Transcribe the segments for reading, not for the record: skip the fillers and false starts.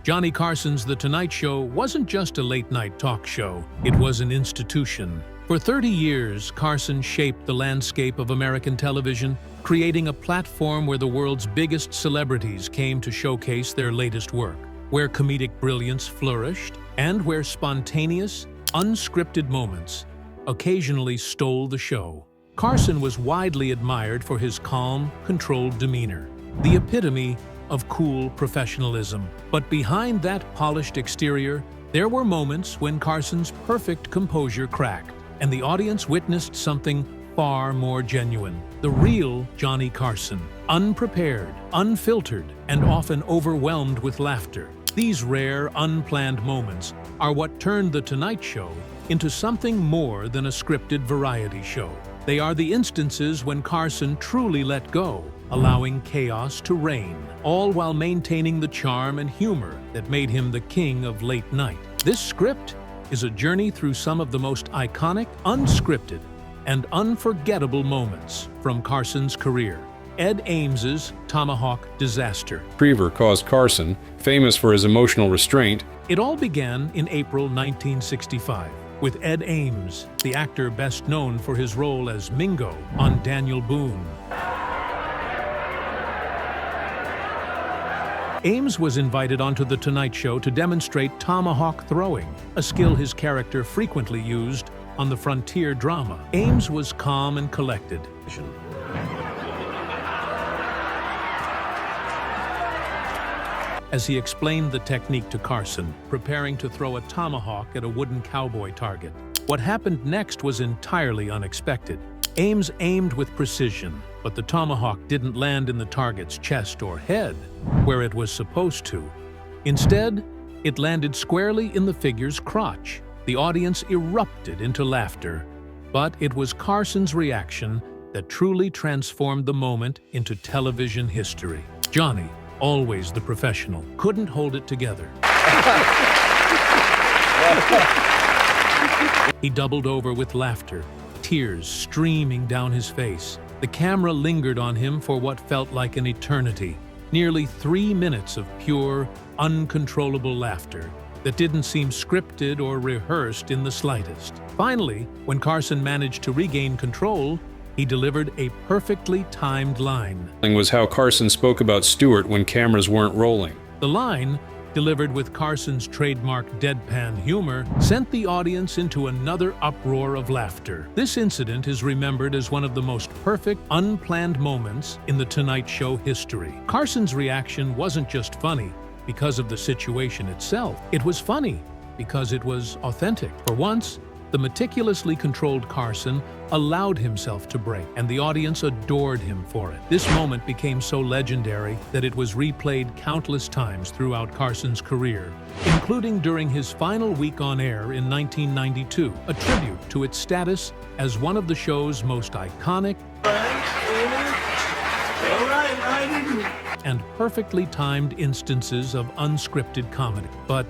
Johnny Carson's The Tonight Show wasn't just a late-night talk show. It was an institution. For 30 years, Carson shaped the landscape of American television, creating a platform where the world's biggest celebrities came to showcase their latest work, where comedic brilliance flourished, and where spontaneous, unscripted moments occasionally stole the show. Carson was widely admired for his calm, controlled demeanor, the epitome of cool professionalism. But behind that polished exterior, there were moments when Carson's perfect composure cracked, and the audience witnessed something far more genuine. The real Johnny Carson, unprepared, unfiltered, and often overwhelmed with laughter. These rare, unplanned moments are what turned The Tonight Show into something more than a scripted variety show. They are the instances when Carson truly let go, allowing chaos to reign, all while maintaining the charm and humor that made him the king of late night. This script is a journey through some of the most iconic, unscripted, and unforgettable moments from Carson's career. Ed Ames's Tomahawk Disaster. Retriever caused Carson, famous for his emotional restraint. It all began in April 1965 with Ed Ames, the actor best known for his role as Mingo on Daniel Boone. Ames was invited onto The Tonight Show to demonstrate tomahawk throwing, a skill his character frequently used on the frontier drama. Ames was calm and collected. As he explained the technique to Carson, preparing to throw a tomahawk at a wooden cowboy target. What happened next was entirely unexpected. Ames aimed with precision, but the tomahawk didn't land in the target's chest or head, where it was supposed to. Instead, it landed squarely in the figure's crotch. The audience erupted into laughter, but it was Carson's reaction that truly transformed the moment into television history. Johnny, always the professional, couldn't hold it together. He doubled over with laughter, tears streaming down his face. The camera lingered on him for what felt like an eternity. Nearly 3 minutes of pure, uncontrollable laughter that didn't seem scripted or rehearsed in the slightest. Finally, when Carson managed to regain control, he delivered a perfectly timed line. Was how Carson spoke about Stewart when cameras weren't rolling. The line, delivered with Carson's trademark deadpan humor, sent the audience into another uproar of laughter. This incident is remembered as one of the most perfect, unplanned moments in The Tonight Show history. Carson's reaction wasn't just funny because of the situation itself. It was funny because it was authentic. For once, the meticulously controlled Carson allowed himself to break, and the audience adored him for it. This moment became so legendary that it was replayed countless times throughout Carson's career, including during his final week on air in 1992, a tribute to its status as one of the show's most iconic and perfectly timed instances of unscripted comedy. But,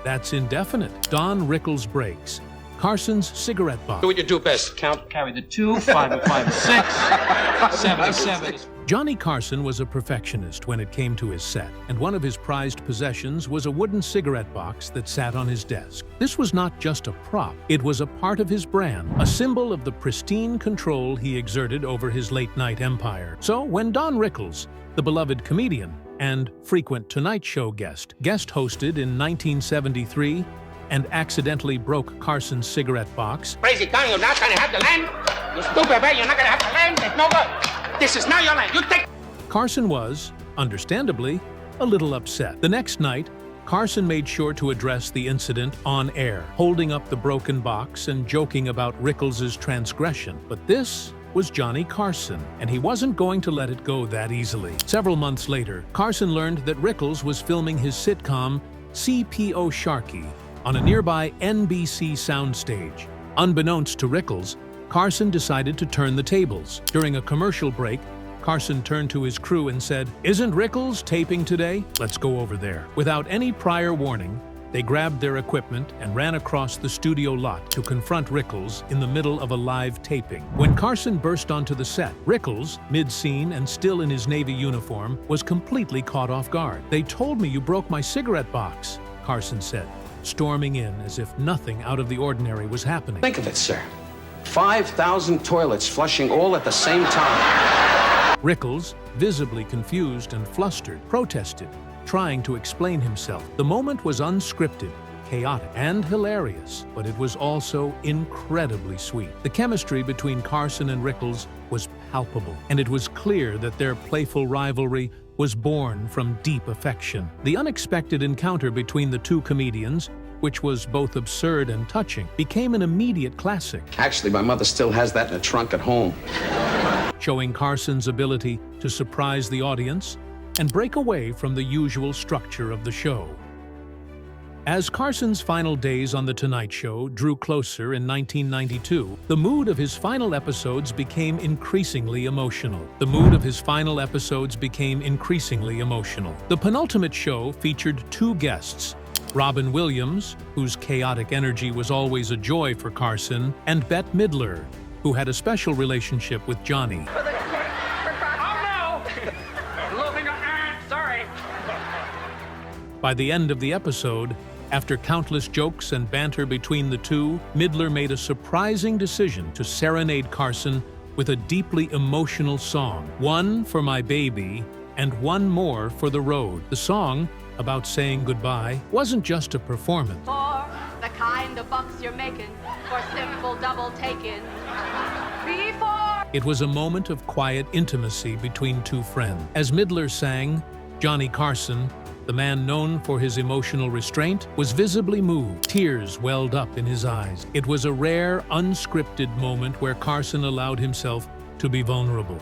that's indefinite. Don Rickles breaks. Carson's cigarette box. Do what you do best. Carry the 2, 5 and 5 and 6, 7 and 7. Johnny Carson was a perfectionist when it came to his set, and one of his prized possessions was a wooden cigarette box that sat on his desk. This was not just a prop, it was a part of his brand, a symbol of the pristine control he exerted over his late-night empire. So when Don Rickles, the beloved comedian and frequent Tonight Show guest hosted in 1973 and accidentally broke Carson's cigarette box. Crazy Don, you're not gonna have the land. You stupid man, you're not gonna have the land. It's no good. This is not your land. You take. Carson was, understandably, a little upset. The next night, Carson made sure to address the incident on air, holding up the broken box and joking about Rickles' transgression. But this was Johnny Carson, and he wasn't going to let it go that easily. Several months later, Carson learned that Rickles was filming his sitcom C.P.O. Sharkey on a nearby NBC soundstage. Unbeknownst to Rickles, Carson decided to turn the tables. During a commercial break, Carson turned to his crew and said, "Isn't Rickles taping today? Let's go over there." Without any prior warning, They grabbed their equipment and ran across the studio lot to confront Rickles in the middle of a live taping. When Carson burst onto the set, Rickles, mid-scene and still in his Navy uniform, was completely caught off guard. "They told me you broke my cigarette box," Carson said, storming in as if nothing out of the ordinary was happening. Think of it, sir. 5,000 toilets flushing all at the same time. Rickles, visibly confused and flustered, protested, trying to explain himself. The moment was unscripted, chaotic, and hilarious, but it was also incredibly sweet. The chemistry between Carson and Rickles was palpable, and it was clear that their playful rivalry was born from deep affection. The unexpected encounter between the two comedians, which was both absurd and touching, became an immediate classic. Actually, my mother still has that in a trunk at home. Showing Carson's ability to surprise the audience and break away from the usual structure of the show. As Carson's final days on The Tonight Show drew closer in 1992, the mood of his final episodes became increasingly emotional. The penultimate show featured two guests, Robin Williams, whose chaotic energy was always a joy for Carson, and Bette Midler, who had a special relationship with Johnny. By the end of the episode, after countless jokes and banter between the two, Midler made a surprising decision to serenade Carson with a deeply emotional song, "One for My Baby" and "One More for the Road." The song, about saying goodbye, wasn't just a performance. For the kind of bucks you're making, for simple double taking. Before. It was a moment of quiet intimacy between two friends. As Midler sang, Johnny Carson, the man known for his emotional restraint, was visibly moved. Tears welled up in his eyes. It was a rare, unscripted moment where Carson allowed himself to be vulnerable.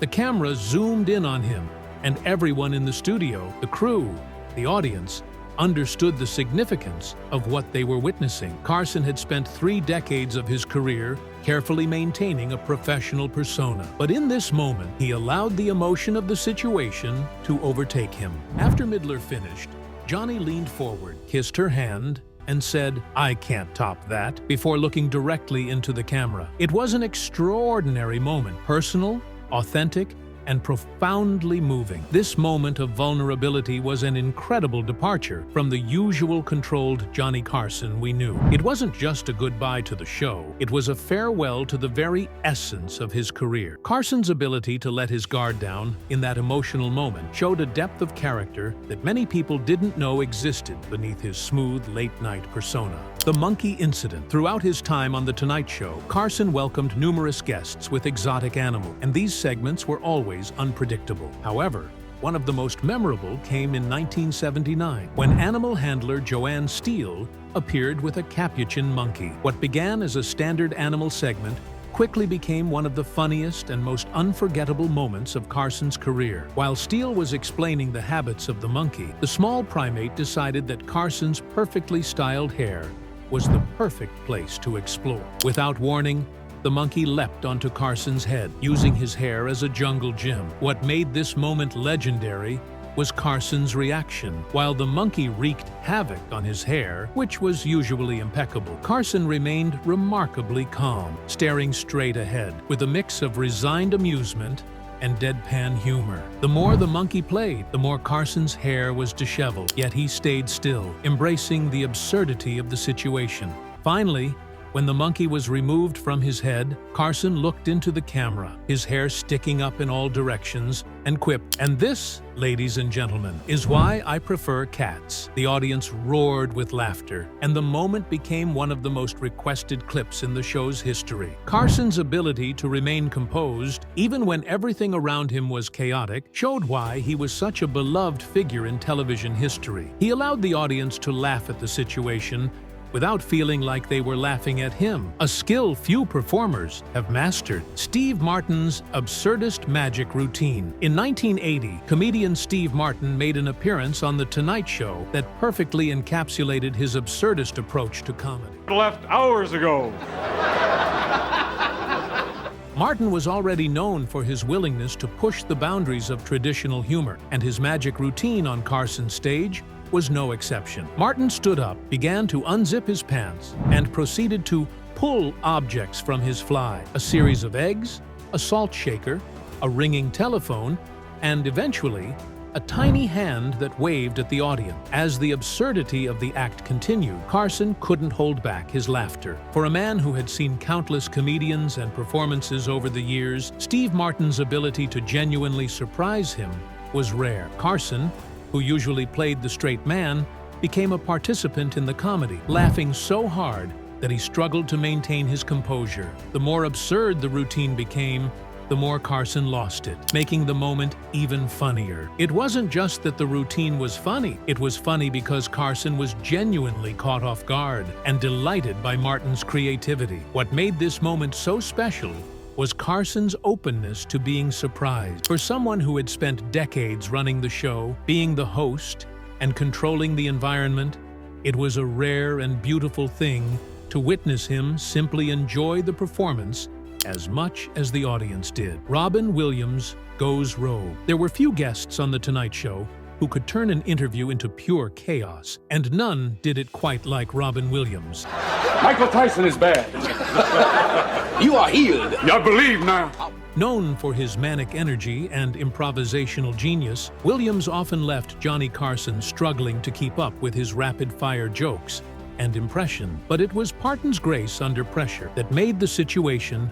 The camera zoomed in on him, and everyone in the studio, the crew, the audience, understood the significance of what they were witnessing. Carson had spent 3 decades of his career carefully maintaining a professional persona. But in this moment, he allowed the emotion of the situation to overtake him. After Midler finished, Johnny leaned forward, kissed her hand, and said, "I can't top that," before looking directly into the camera. It was an extraordinary moment, personal, authentic, and profoundly moving. This moment of vulnerability was an incredible departure from the usual controlled Johnny Carson we knew. It wasn't just a goodbye to the show, it was a farewell to the very essence of his career. Carson's ability to let his guard down in that emotional moment showed a depth of character that many people didn't know existed beneath his smooth, late-night persona. The monkey incident. Throughout his time on The Tonight Show, Carson welcomed numerous guests with exotic animals, and these segments were always unpredictable. However, one of the most memorable came in 1979, when animal handler Joanne Steele appeared with a capuchin monkey. What began as a standard animal segment quickly became one of the funniest and most unforgettable moments of Carson's career. While Steele was explaining the habits of the monkey, the small primate decided that Carson's perfectly styled hair was the perfect place to explore. Without warning, the monkey leapt onto Carson's head, using his hair as a jungle gym. What made this moment legendary was Carson's reaction. While the monkey wreaked havoc on his hair, which was usually impeccable, Carson remained remarkably calm, staring straight ahead, with a mix of resigned amusement and deadpan humor. The more the monkey played, the more Carson's hair was disheveled, yet he stayed still, embracing the absurdity of the situation. Finally, when the monkey was removed from his head, Carson looked into the camera, his hair sticking up in all directions, and quipped, "And this, ladies and gentlemen, is why I prefer cats." The audience roared with laughter, and the moment became one of the most requested clips in the show's history. Carson's ability to remain composed, even when everything around him was chaotic, showed why he was such a beloved figure in television history. He allowed the audience to laugh at the situation without feeling like they were laughing at him, a skill few performers have mastered. Steve Martin's absurdist magic routine. In 1980, comedian Steve Martin made an appearance on The Tonight Show that perfectly encapsulated his absurdist approach to comedy. Left hours ago. Martin was already known for his willingness to push the boundaries of traditional humor, and his magic routine on Carson's stage was no exception. Martin stood up, began to unzip his pants, and proceeded to pull objects from his fly. A series of eggs, a salt shaker, a ringing telephone, and eventually, a tiny hand that waved at the audience. As the absurdity of the act continued, Carson couldn't hold back his laughter. For a man who had seen countless comedians and performances over the years, Steve Martin's ability to genuinely surprise him was rare. Carson, who usually played the straight man, became a participant in the comedy, laughing so hard that he struggled to maintain his composure. The more absurd the routine became, the more Carson lost it, making the moment even funnier. It wasn't just that the routine was funny. It was funny because Carson was genuinely caught off guard and delighted by Martin's creativity. What made this moment so special was Carson's openness to being surprised. For someone who had spent decades running the show, being the host, and controlling the environment, it was a rare and beautiful thing to witness him simply enjoy the performance as much as the audience did. Robin Williams goes rogue. There were few guests on The Tonight Show who could turn an interview into pure chaos, and none did it quite like Robin Williams. Michael Tyson is bad. You are healed. Y'all believe now. Known for his manic energy and improvisational genius, Williams often left Johnny Carson struggling to keep up with his rapid-fire jokes and impression. But it was Martin's grace under pressure that made the situation